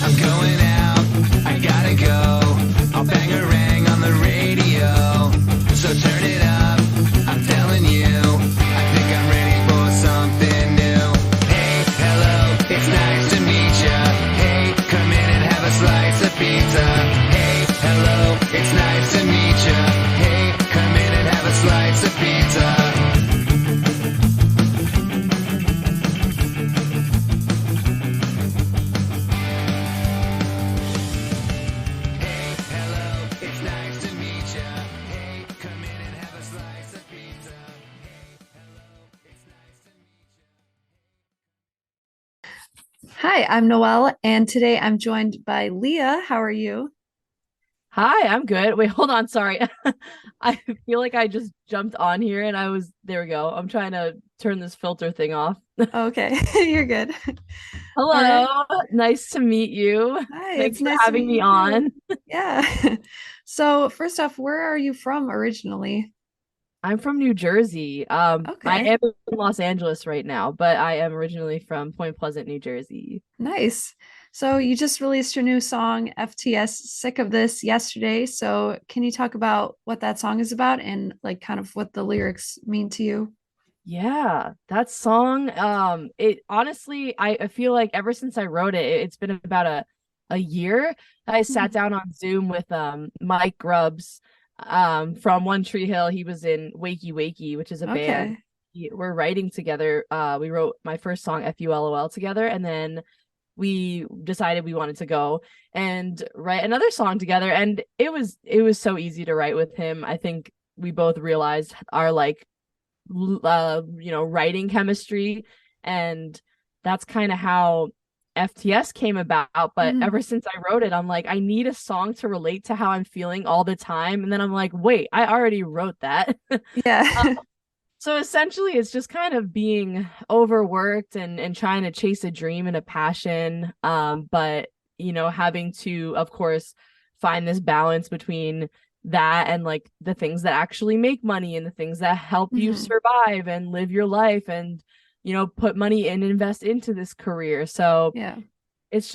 I'm going out, I gotta go. I'll bang a rang on the radio. So turn it up, I'm telling you. I think I'm ready for something new. Hey, hello, it's nice to meet ya. Hey, come in and have a slice of pizza. Hey, hello, it's nice to meet ya. Hey, come in and have a slice of pizza. Hi, I'm Noelle, and today I'm joined by Leah. How are you? Hi, I'm good. Wait, hold on. Sorry. I feel like I just jumped on here and there we go. I'm trying to turn this filter thing off. Okay, you're good. All right. Hello. Nice to meet you. Hi, it's Thanks for nice to having meet me you too. on. Yeah. So, first off, where are you from originally? I'm from New Jersey. I Okay, am in Los Angeles right now, but I am originally from Point Pleasant, New Jersey. nice. So, you just released your new song, FTS Sick of This, yesterday. So, can you talk about what that song is about and like kind of what the lyrics mean to you? Yeah, that song, it honestly, I feel like ever since I wrote it, it's been about a year. I sat Mhm. down on Zoom with Mike Grubbs from One Tree Hill. He was in Wakey Wakey, which is a band. Okay. We're writing together. We wrote my first song FULOL together, and then we decided we wanted to go and write another song together. And it was so easy to write with him. I think we both realized our like writing chemistry, and that's kind of how FTS came about. But Mhm. ever since I wrote it, I'm like, I need a song to relate to how I'm feeling all the time. And then I'm like, wait, I already wrote that. Uh, Yeah. so essentially it's just kind of being overworked and trying to chase a dream and a passion, but having to, of course, find this balance between that and like the things that actually make money and the things that help you Mhm. survive and live your life and put money and invest into this career. So Yeah. it's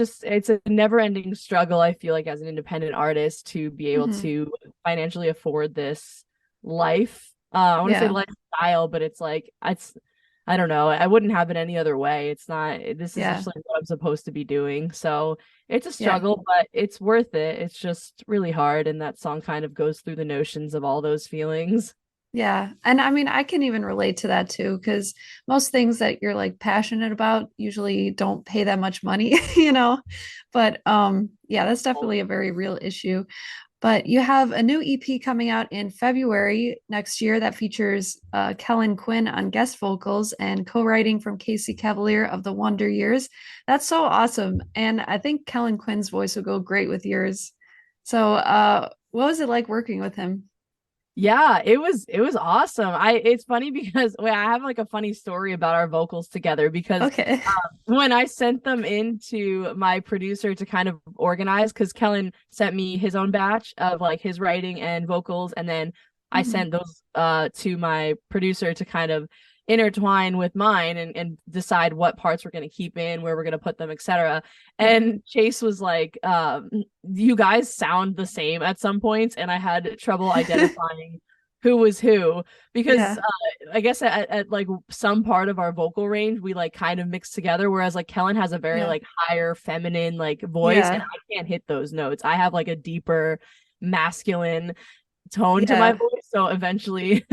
a never ending struggle, I feel like, as an independent artist to be able Mhm. to financially afford this life. I want to say Yeah. lifestyle, but it's I don't know. I wouldn't have it any other way. It's not, this is Yeah. just like what I'm supposed to be doing. So it's a Yeah. struggle, but it's worth it. It's just really hard. And that song kind of goes through the notions of all those feelings. Yeah. And I mean, I can even relate to that too, because most things that you're like passionate about usually don't pay that much money, you know? But yeah, that's definitely a very real issue. But you have a new EP coming out in February next year that features Kellen Quinn on guest vocals and co-writing from Casey Cavalier of the Wonder Years. That's so awesome. And I think Kellen Quinn's voice will go great with yours. So what was it like working with him? Yeah, it was awesome. It's funny because wait, I have like a funny story about our vocals together because Okay. when I sent them in to my producer to kind of organize, because Kellen sent me his own batch of like his writing and vocals, and then I Mhm. sent those to my producer to kind of intertwine with mine and decide what parts we're going to keep in, where we're going to put them, etc. Yeah. And Chase was like, you guys sound the same at some points, and I had trouble identifying who was who because Yeah. I guess at like some part of our vocal range we like kind of mix together, whereas like Kellen has a very Yeah. like higher feminine like voice, and Yeah. I can't hit those notes. I have like a deeper masculine tone to my Yeah. voice, so eventually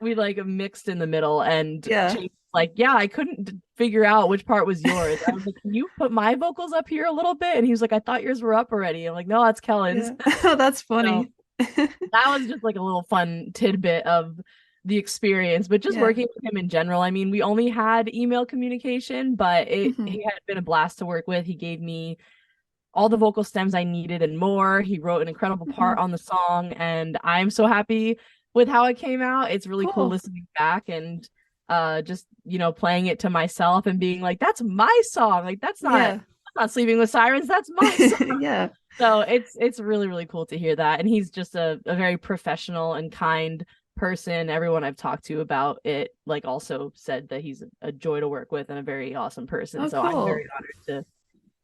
we like mixed in the middle, and Yeah. Chase was like, yeah, I couldn't figure out which part was yours. I was like, can you put my vocals up here a little bit? And he was like, I thought yours were up already. I'm like, no, that's Kellen's. Yeah. Oh, that's So funny. that was just like a little fun tidbit of the experience, but just Yeah. working with him in general. I mean, we only had email communication, but Mhm. he had been a blast to work with. He gave me all the vocal stems I needed and more. He wrote an incredible part Mhm. on the song, and I'm so happy with how it came out. It's really cool Cool. listening back and just playing it to myself and being like, that's my song. Like Yeah. that's not Sleeping with Sirens, that's my song. Yeah. So it's really, really cool to hear that. And he's just a very professional and kind person. Everyone I've talked to about it like also said that he's a joy to work with and a very awesome person. Oh, So I'm very cool. honored to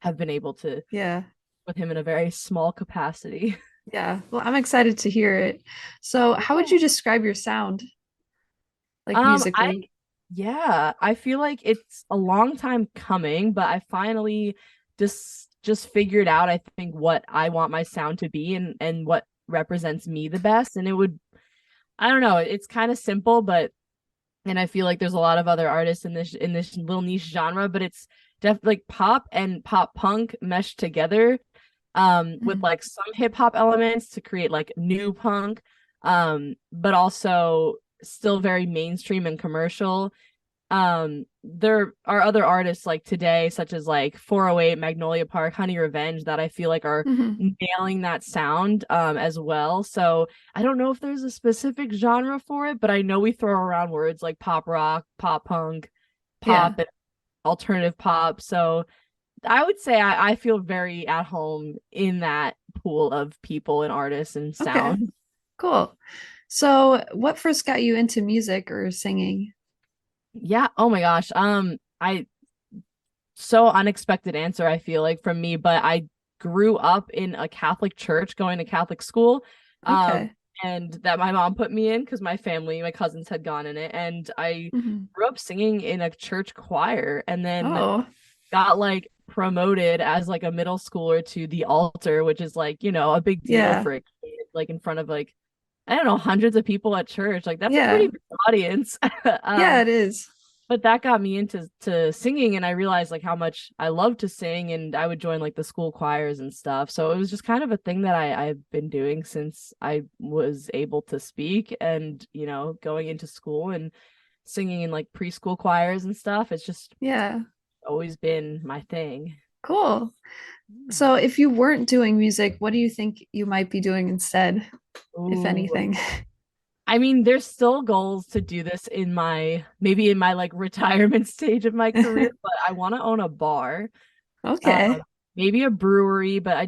have been able to Yeah. with him in a very small capacity. Yeah. Well, I'm excited to hear it. So, how would you describe your sound, like I musically? yeah, I feel like it's a long time coming, but I finally just figured out I think what I want my sound to be and what represents me the best. And it would I don't know, it's kind of simple, but and I feel like there's a lot of other artists in this little niche genre, but it's definitely like pop and pop punk meshed together with Mhm. like some hip hop elements to create like new punk, but also still very mainstream and commercial. There are other artists like today, such as like 408, Magnolia Park, Honey Revenge, that I feel like are Mhm. nailing that sound as well. So I don't know if there's a specific genre for it, but I know we throw around words like pop rock, pop punk, Yeah. pop, and alternative pop. So I would say I feel very at home in that pool of people and artists and Okay. sound. Cool. So, what first got you into music or singing? Yeah. Oh my gosh. I so unexpected answer, I feel like from me, but I grew up in a Catholic church going to Catholic school. Um, Okay. and that my mom put me in because my family, my cousins had gone in it. And I Mhm. grew up singing in a church choir and then Oh, got like promoted as like a middle schooler to the altar, which is like, a big deal yeah. for a kid, like in front of like, I don't know, hundreds of people at church. Like that's a Yeah. pretty big audience. Yeah, um, it is. but that got me into singing and I realized like how much I love to sing and I would join like the school choirs and stuff. So it was just kind of a thing that I've been doing since I was able to speak and going into school and singing in like preschool choirs and stuff. It's just Yeah. always been my thing. Cool. So, if you weren't doing music, what do you think you might be doing instead, if Ooh. anything? I mean, there's still goals to do this maybe in my like retirement stage of my career, but I want to own a bar. Okay. Maybe a brewery, but I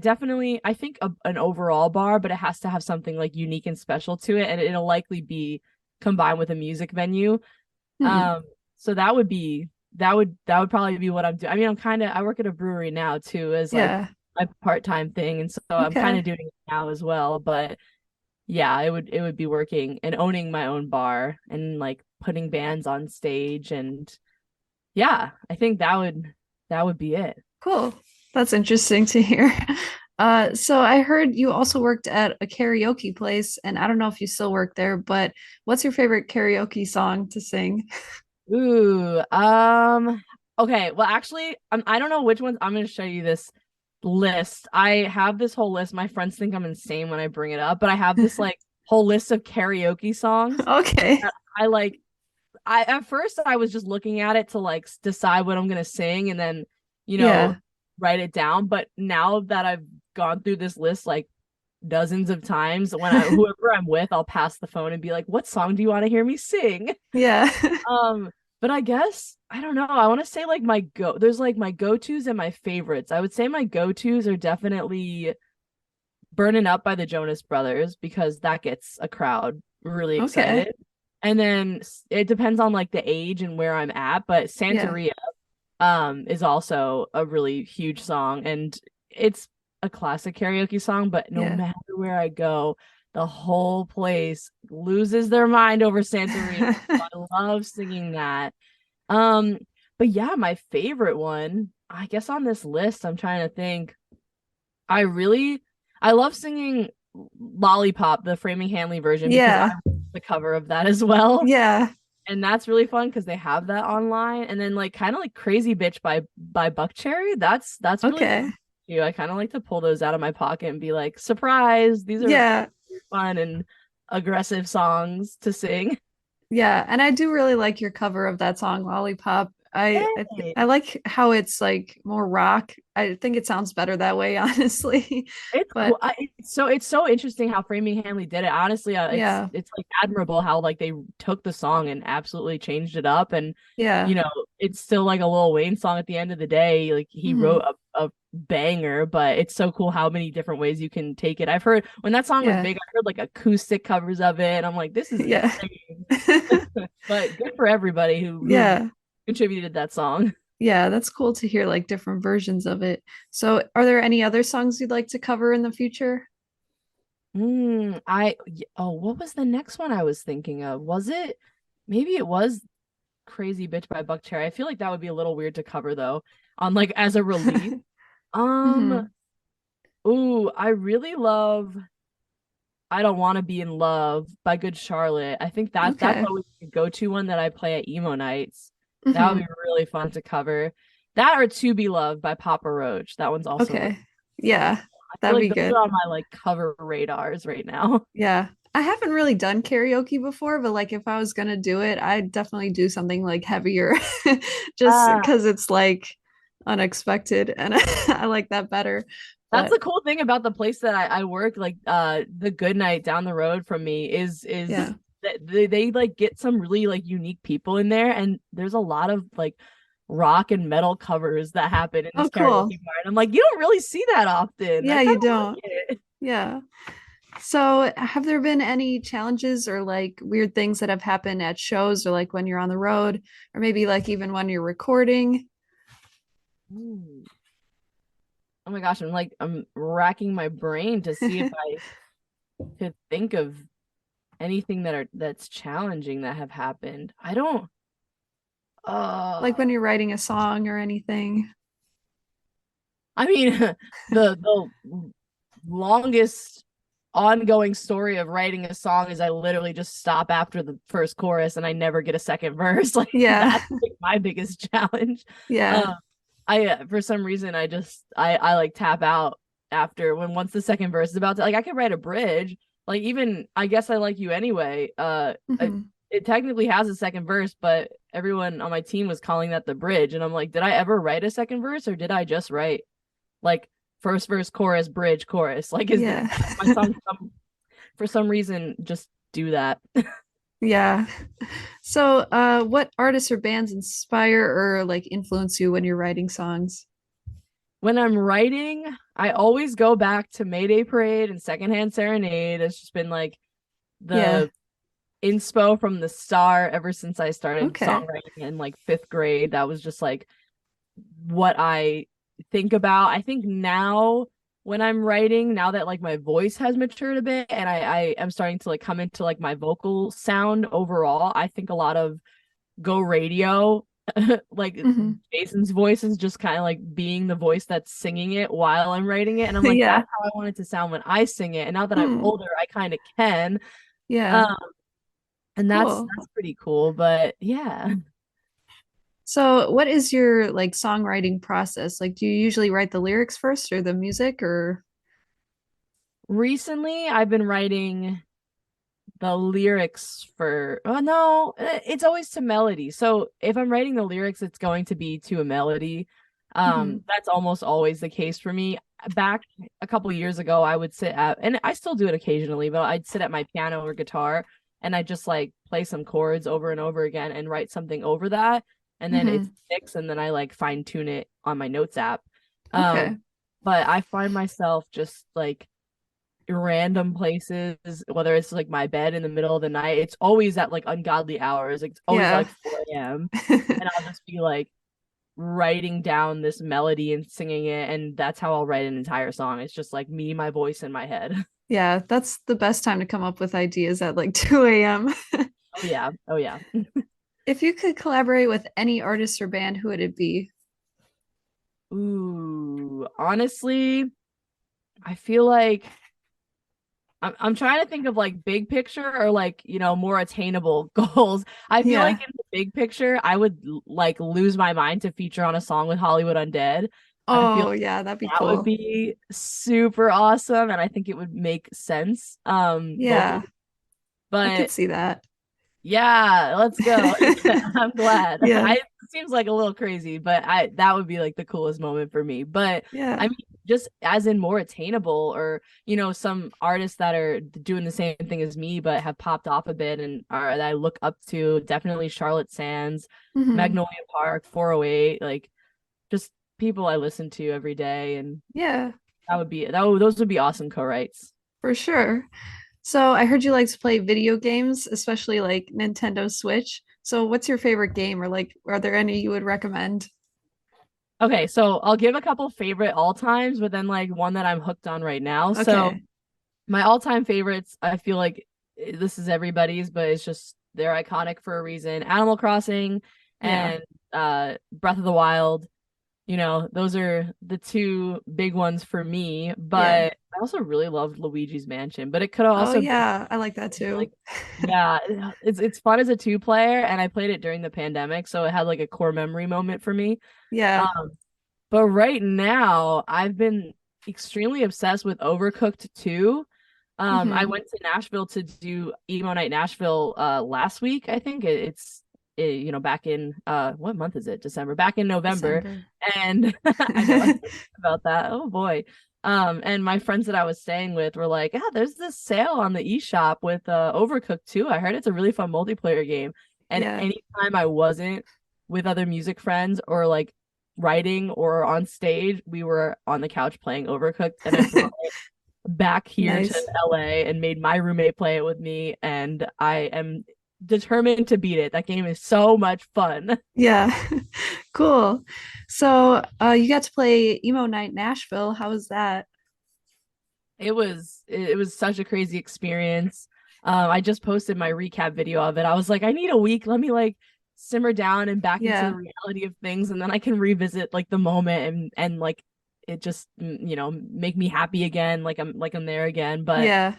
think an overall bar, but it has to have something like unique and special to it, and it'll likely be combined with a music venue. Hmm. Um, so that would probably be what I'm doing. I mean, I work at a brewery now too, as like Yeah. my part-time thing, and so I'm kind Okay. of doing it now as well. But yeah, it would be working and owning my own bar and like putting bands on stage, and yeah, I think that would be it. Cool. That's interesting to hear. So I heard you also worked at a karaoke place, and I don't know if you still work there, but what's your favorite karaoke song to sing? Ooh, okay. Well, actually, I don't know which ones. I'm gonna show you this list. I have this whole list. My friends think I'm insane when I bring it up, but I have this like whole list of karaoke songs Okay. that I like. I at first I was just looking at it to like decide what I'm gonna sing and then, you know, Yeah. write it down. But now that I've gone through this list like dozens of times, whoever I'm with, I'll pass the phone and be like, "What song do you want to hear me sing?" Yeah. Um, but I guess I don't know. I want to say like there's like my go-tos and my favorites. I would say my go-tos are definitely Burning Up by the Jonas Brothers because that gets a crowd really Okay. excited. And then it depends on like the age and where I'm at, but Yeah. Santeria is also a really huge song and it's a classic karaoke song, but no Yeah. matter where I go, the whole place loses their mind over Santeria. I love singing that. Um, but yeah, my favorite one, I guess on this list, I'm trying to think. I really I love singing Lollipop, the Framing Hanley version, because I Yeah. have the cover of that as well. Yeah. And that's really fun because they have that online. And then like kind of like Crazy Bitch by Buckcherry. That's really Okay. fun too. I kind of like to pull those out of my pocket and be like, surprise, these are Yeah. fun and aggressive songs to sing. Yeah, and I do really like your cover of that song, Lollipop. Yay. I like how it's like more rock. I think it sounds better that way, honestly. It's But cool. It's so interesting how Framing Hanley did it. Honestly, it's yeah, it's like admirable how like they took the song and absolutely changed it up, and yeah. you know it's still like a Lil Wayne song at the end of the day. Like he Hmm. wrote a banger, but it's so cool how many different ways you can take it. I've heard when that song was Yeah, big, I heard like acoustic covers of it, and I'm like, this is yeah. insane. But good for everybody who Yeah. contributed that song. Yeah, that's cool to hear like different versions of it. So, are there any other songs you'd like to cover in the future? Oh, what was the next one I was thinking of? Was it maybe it was Crazy Bitch by Buckcherry. I feel like that would be a little weird to cover though, on like as a release. Um, Hmm. ooh, I really love I Don't Want to Be in Love by Good Charlotte. I think that's Okay. always a go-to one that I play at emo nights. That would Hmm. be really fun to cover. That or To Be Loved by Papa Roach. That one's also really Okay. Yeah, I feel that'd like be those are good. on my like cover radars right now. Yeah. I haven't really done karaoke before, but like if I was gonna do it, I'd definitely do something like heavier just Ah, because it's like unexpected and I like that better. that's But the cool thing about the place that I work, like the Good Night down the road from me is yeah. that they like get some really like unique people in there, and there's a lot of like rock and metal covers that happen in Oh, this cool. karaoke bar. And I'm like, you don't really see that often. I Yeah, kind you of don't. like it. Yeah. So, have there been any challenges or like weird things that have happened at shows or like when you're on the road or maybe like even when you're recording? Ooh. Oh my gosh, I'm racking my brain to see if I could think of anything that's challenging that have happened. I don't Like when uh you're writing a song or anything? I mean, the longest ongoing story of writing a song is I literally just stop after the first chorus and I never get a second verse. Like Yeah. that's like my biggest challenge. Yeah. Um, I for some reason I like tap out after when once the second verse is about to like I could write a bridge. Like even I guess I like you anyway. Hmm. It technically has a second verse, but everyone on my team was calling that the bridge, and I'm like, did I ever write a second verse or did I just write like first verse, chorus, bridge, chorus? Like, is Yeah. my song for some reason just do that? Yeah. So, what artists or bands inspire or like influence you when you're writing songs? When I'm writing, I always go back to Mayday Parade and Secondhand Serenade. It's just been like Yeah. the inspo from the start ever since I started Okay. songwriting in like fifth grade. That was just like what I think about. I think now when I'm writing, now that like my voice has matured a bit and I am starting to like come into like my vocal sound overall, I think a lot of Go Radio, like Hmm. Jason's voice is just kind of like being the voice that's singing it while I'm writing it. And I'm like, Yeah. that's how I want it to sound when I sing it. And now that I'm Hmm. older, I kind of can. Yeah. Um, and Cool. that's pretty cool. But yeah. So, what is your like songwriting process? Like, do you usually write the lyrics first or the music or? Recently I've been writing the lyrics for oh no, it's always to melody. So if I'm writing the lyrics, it's going to be to a melody. Mhm. That's almost always the case for me. Back a couple years ago, I would sit at and I still do it occasionally, but I'd sit at my piano or guitar and I just like play some chords over and over again and write something over that. And then it Mhm. sticks and then I like fine tune it on my notes app. Okay. But I find myself just like random places, whether it's like my bed in the middle of the night. It's always at like ungodly hours. Like, it's always at Yeah. like 4 a.m. And I'll just be like writing down this melody and singing it. And that's how I'll write an entire song. It's just like me, my voice in my head. Yeah, that's the best time to come up with ideas at like 2 a.m. Oh, yeah. Oh, yeah. If you could collaborate with any artist or band, who would it be? Ooh, honestly, I feel like I'm trying to think of like big picture or like, more attainable goals. I feel like Yeah. in the big picture, I would like lose my mind to feature on a song with Hollywood Undead. I feel Oh, yeah, that'd be that would cool. be super awesome and I think it would make sense vocally. Yeah, I could But see that. yeah, let's go. I'm glad. Yeah. It seems like a little crazy, but I that would be like the coolest moment for me. But Yeah. I mean, just as in more attainable, or some artists that are doing the same thing as me, but have popped off a bit and are that I look up to. Definitely Charlotte Sands, Hmm. Magnolia Park, 408, like just people I listen to every day, and Yeah, those would be awesome co-writes. for sure. So I heard you like to play video games, especially like Nintendo Switch. So what's your favorite game or like are there any you would recommend? Okay, so I'll give a couple favorite all times, but then like one that I'm hooked on right now. So Okay. my all-time favorites, I feel like this is everybody's, but it's just they're iconic for a reason. Animal Crossing Yeah. and Breath of the Wild. Those are the two big ones for me, Yeah. but I also really loved Luigi's Mansion, but it could Oh also be yeah, I like that too. like yeah, it's fun as a two player and I played it during the pandemic, so it had like a core memory moment for me. Yeah. Um, but right now I've been extremely obsessed with Overcooked 2. I Hmm. went to Nashville to do Emo Night Nashville last week. I think back in what month is it? December. Back in November. December. And I know I forgot about that. Oh boy. And my friends that I was staying with were like, "Yeah, there's this sale on the eShop with Overcooked 2. I heard it's a really fun multiplayer game." And Yeah. anytime I wasn't with other music friends or like writing or on stage, we were on the couch playing Overcooked, and I brought back here to Nice. LA and made my roommate play it with me, and I am determined to beat it. That game is so much fun. Yeah. Cool. So, you got to play Emo Night Nashville. How was that? It was such a crazy experience. I just posted my recap video of it. I was like, I need a week. Let me like simmer down and back into the Yeah. reality of things, and then I can revisit like the moment and like it just make me happy again, like I'm there again. But Yeah.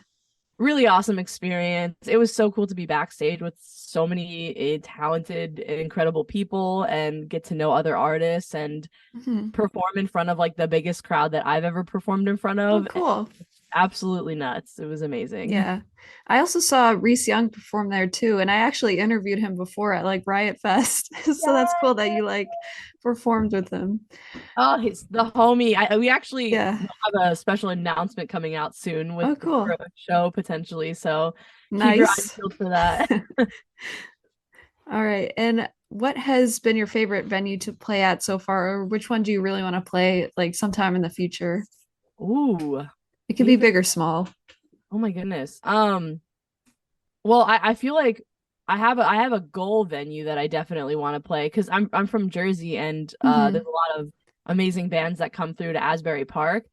really awesome experience. It was so cool to be backstage with so many talented and incredible people and get to know other artists and Hmm. perform in front of like the biggest crowd that I've ever performed in front Oh, of. cool. Absolutely nuts. It was amazing. Yeah. I also saw Reese Young perform there too, and I actually interviewed him before at like Riot Fest. So that's cool that Yeah. you like performed with him. Oh, he's the homie. We actually Yeah. have a special announcement coming out soon with Oh, for cool. a show potentially. So keep your eyes Nice. peeled for that. All right. And what has been your favorite venue to play at so far, or which one do you really want to play like sometime in the future? Ooh, It could be favorite. big or small. Oh my goodness. Well, I feel like I have a goal venue that I definitely want to play because I'm from Jersey and there's Hmm. a lot of amazing bands that come through to Asbury Park.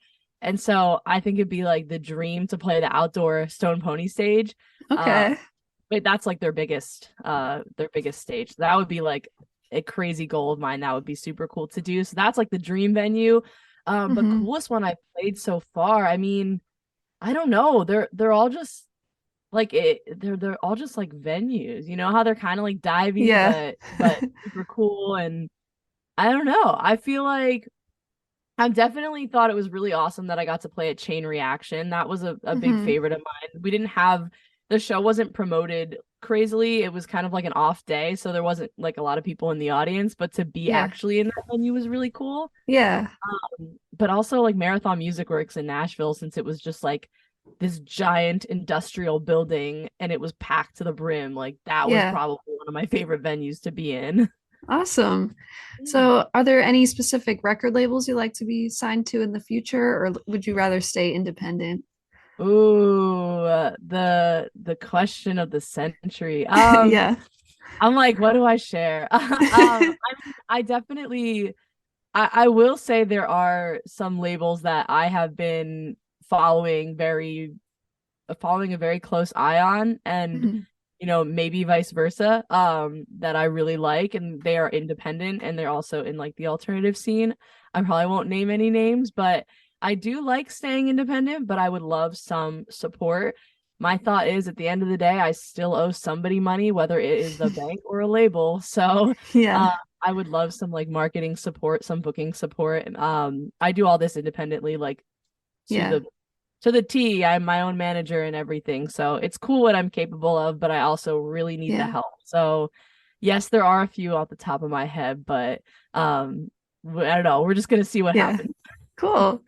And so I think it'd be like the dream to play the outdoor Stone Pony stage. Uh Okay. but that's like their biggest stage. That would be like a crazy goal of mine. That would be super cool to do. So that's like the dream venue. But Hmm. coolest one I played so far. I mean, I don't know. They're all just like they're all just like venues, how they're kind of like divey Yeah. but super cool. And I don't know, I feel like I've definitely thought it was really awesome that I got to play at Chain Reaction. That was a big Hmm. favorite of mine. We didn't have the show wasn't promoted crazily. It was kind of like an off day, so there wasn't like a lot of people in the audience, but to be Yeah. actually in that venue was really cool. Yeah. But also like Marathon Music Works in Nashville, since it was just like this giant industrial building and it was packed to the brim. Like that was Yeah. probably one of my favorite venues to be in. Awesome. So, are there any specific record labels you like to be signed to in the future, or would you rather stay independent? Ooh, the question of the century. Yeah. I'm like, what do I share? I definitely I will say there are some labels that I have been following a very close eye on, and Mhm. maybe vice versa, that I really like, and they are independent and they're also in like the alternative scene. I probably won't name any names, but I do like staying independent, but I would love some support. My thought is at the end of the day, I still owe somebody money, whether it is the bank or a label. So Yeah. uh I would love some like marketing support, some booking support. I do all this independently, like to Yeah. the T. I'm my own manager and everything. So it's cool what I'm capable of, but I also really need the Yeah. help. So yes, there are a few off the top of my head, but I don't know. We're just gonna see what Yeah. happens. Cool.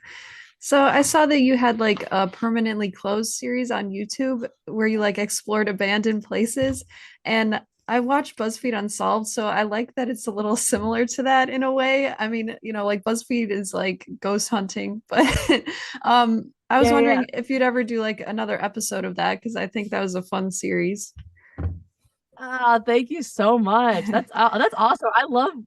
So I saw that you had like a permanently closed series on YouTube where you like explored abandoned places. And I watched BuzzFeed Unsolved, so I like that it's a little similar to that in a way. I mean, like BuzzFeed is like ghost hunting, but I was Yeah, yeah. wondering if you'd ever do like another episode of that because I think that was a fun series. Ah, thank you so much. That's awesome.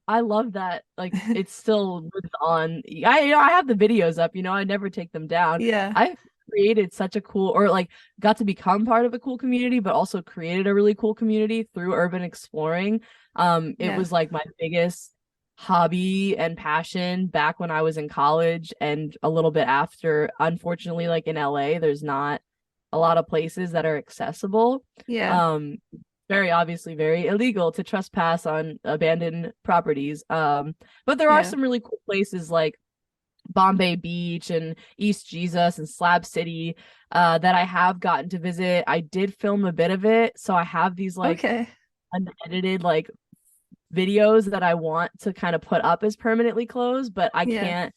I love that. Like it's still lives on. I have the videos up, I never take them down. Yeah. I created such a cool or like got to become part of a cool community, but also created a really cool community through urban exploring. It Yeah. was like my biggest hobby and passion back when I was in college and a little bit after. Unfortunately, like in LA, there's not a lot of places that are accessible. Yeah. Um, very obviously very illegal to trespass on abandoned properties. But there are Yeah. some really cool places like Bombay Beach and East Jesus and Slab City that I have gotten to visit. I did film a bit of it, so I have these like Okay. unedited like videos that I want to kind of put up as permanently closed, but I Yeah. can't.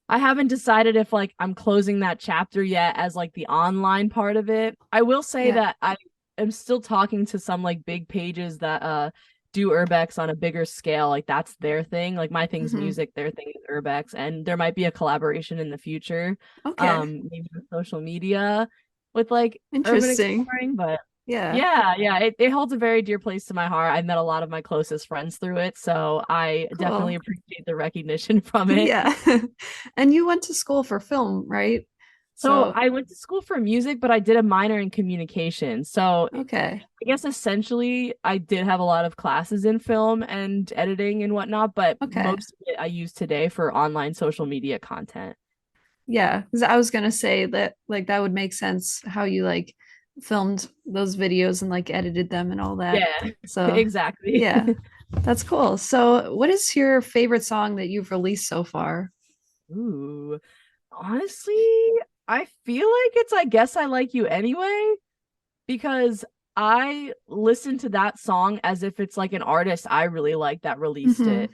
I haven't decided if like I'm closing that chapter yet as like the online part of it. I will say Yeah. that I am still talking to some like big pages that do urbex on a bigger scale. Like that's their thing. Like my thing's Hmm. music, their thing is urbex, and there might be a collaboration in the future. Okay. Maybe with social media with like urban Interesting. exploring, but Yeah. yeah, it holds a very dear place to my heart. I met a lot of my closest friends through it, so I definitely Cool. appreciate the recognition from it. Yeah. And you went to school for film, right? So So, I went to school for music, but I did a minor in communication. So okay. I guess essentially I did have a lot of classes in film and editing and whatnot, but Okay. most of it I use today for online social media content. Yeah. Because I was gonna say that like that would make sense how you like filmed those videos and like edited them and all that. Yeah, So, exactly. yeah. That's cool. So, what is your favorite song that you've released so far? Ooh, honestly, I feel like it's I guess I like you anyway because I listen to that song as if it's like an artist I really like that released Hmm. it.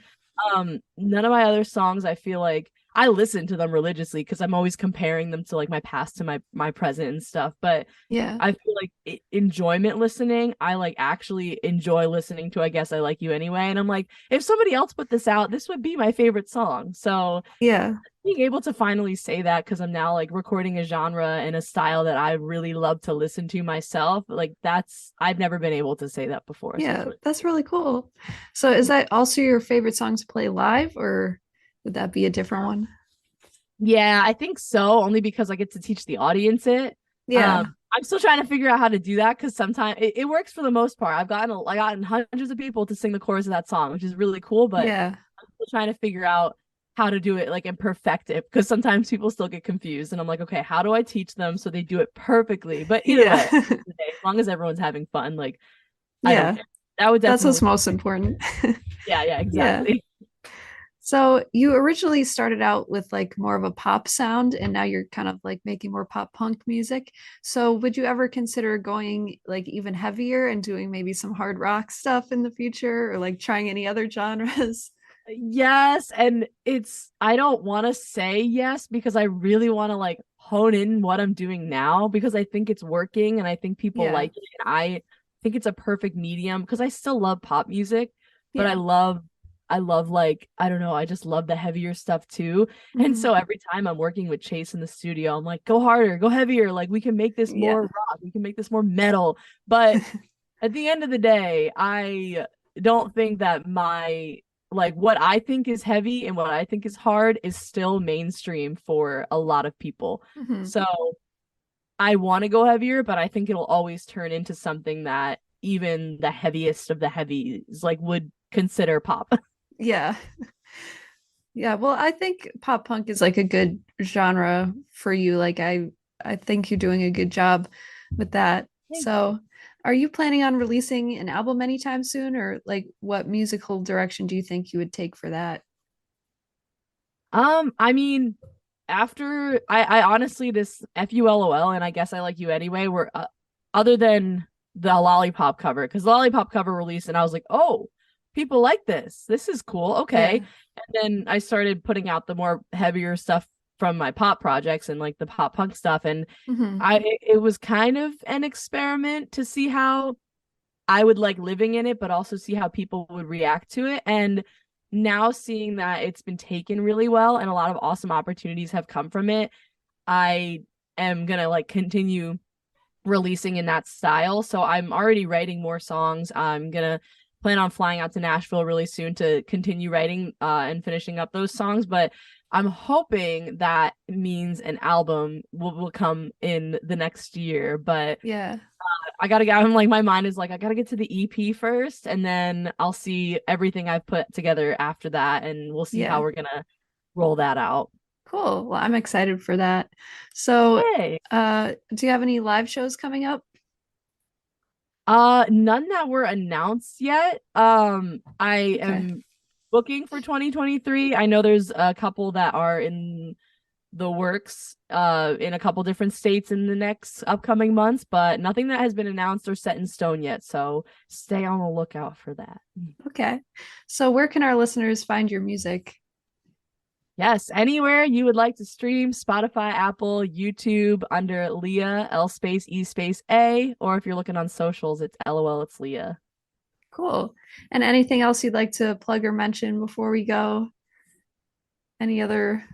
None of my other songs I feel like I listen to them religiously because I'm always comparing them to like my past to my present and stuff, but Yeah. I feel like enjoyment listening, I like actually enjoy listening to I guess I like you anyway, and I'm like if somebody else put this out, this would be my favorite song. So Yeah. being able to finally say that because I'm now like recording a genre and a style that I really love to listen to myself. Like that's I've never been able to say that before. So it's Yeah, really that's really cool. So is that also your favorite song to play live, or would that be a different one? yeah, I think so, only because I get to teach the audience it. Yeah. I'm still trying to figure out how to do that because sometimes it works for the most part. I gotten hundreds of people to sing the chorus of that song, which is really cool, but Yeah. I'm still trying to figure out how to do it like and perfect it because sometimes people still get confused and I'm like, okay, how do I teach them so they do it perfectly? But either way, Yeah. at the end of the day, as long as everyone's having fun, like I don't Yeah. care. That would That's what's definitely most important. yeah, Yeah. exactly. So you originally started out with like more of a pop sound and now you're kind of like making more pop punk music. So would you ever consider going like even heavier and doing maybe some hard rock stuff in the future or like trying any other genres? Yes, and it's I don't want to say yes because I really want to like hone in what I'm doing now because I think it's working and I think people Yeah. like it. And I think it's a perfect medium because I still love pop music, but Yeah. I love like I don't know, I just love the heavier stuff too. And Hmm. so every time I'm working with Chase in the studio, I'm like, go harder, go heavier, like we can make this Yeah. more rock, we can make this more metal. But at the end of the day, I don't think that my like what I think is heavy and what I think is hard is still mainstream for a lot of people. Hmm. So I want to go heavier, but I think it'll always turn into something that even the heaviest of the heavies like would consider pop. Yeah. Yeah, well, I think pop punk is like a good genre for you. Like I think you're doing a good job with that. Thank you. So, are you planning on releasing an album anytime soon or like what musical direction do you think you would take for that? I mean, after I honestly this FULOL and I guess I like you anyway were other than the lollipop cover because the lollipop cover released and I was like, oh, people like this. This is cool. Okay. Yeah. And then I started putting out the more heavier stuff from my pop projects and like the pop punk stuff and Hmm. it was kind of an experiment to see how I would like living in it, but also see how people would react to it. And now seeing that it's been taken really well and a lot of awesome opportunities have come from it, I am gonna like continue releasing in that style. So I'm already writing more songs. I'm gonna plan on flying out to Nashville really soon to continue writing and finishing up those songs. But I'm hoping that means an album will come in the next year. But Yeah. I gotta get, I'm like, my mind is like, I gotta get to the EP first, and then I'll see everything I've put together after that, and we'll see how Yeah. we're gonna roll that out. Cool. Well, I'm excited for that. So, Hey. do you have any live shows coming up? None that were announced yet. I Okay. am booking for 2023. I know there's a couple that are in the works in a couple different states in the next upcoming months, but nothing that has been announced or set in stone yet. So stay on the lookout for that. Okay. So, where can our listeners find your music? Yes, anywhere you would like to stream, Spotify, Apple, YouTube under Leah, L space E space A, or if you're looking on socials, it's LOL, it's Leah. Cool. And anything else you'd like to plug or mention before we go? Any other?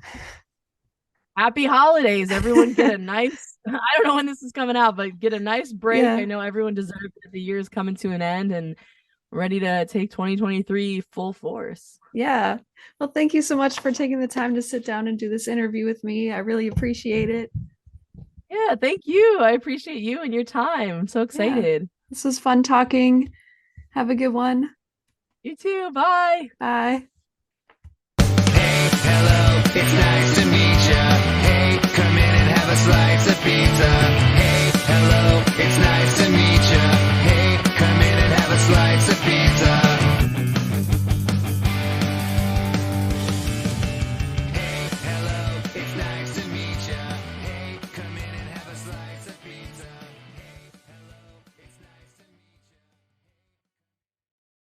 Happy holidays. Everyone get a nice, I don't know when this is coming out, but get a nice break. I Yeah. know everyone deserves it. The year is coming to an end and ready to take 2023 full force. Yeah. Well, thank you so much for taking the time to sit down and do this interview with me. I really appreciate it. Yeah, thank you. I appreciate you and your time. I'm so Yeah. excited. This was fun talking. Have a good one. You too. Bye. Bye.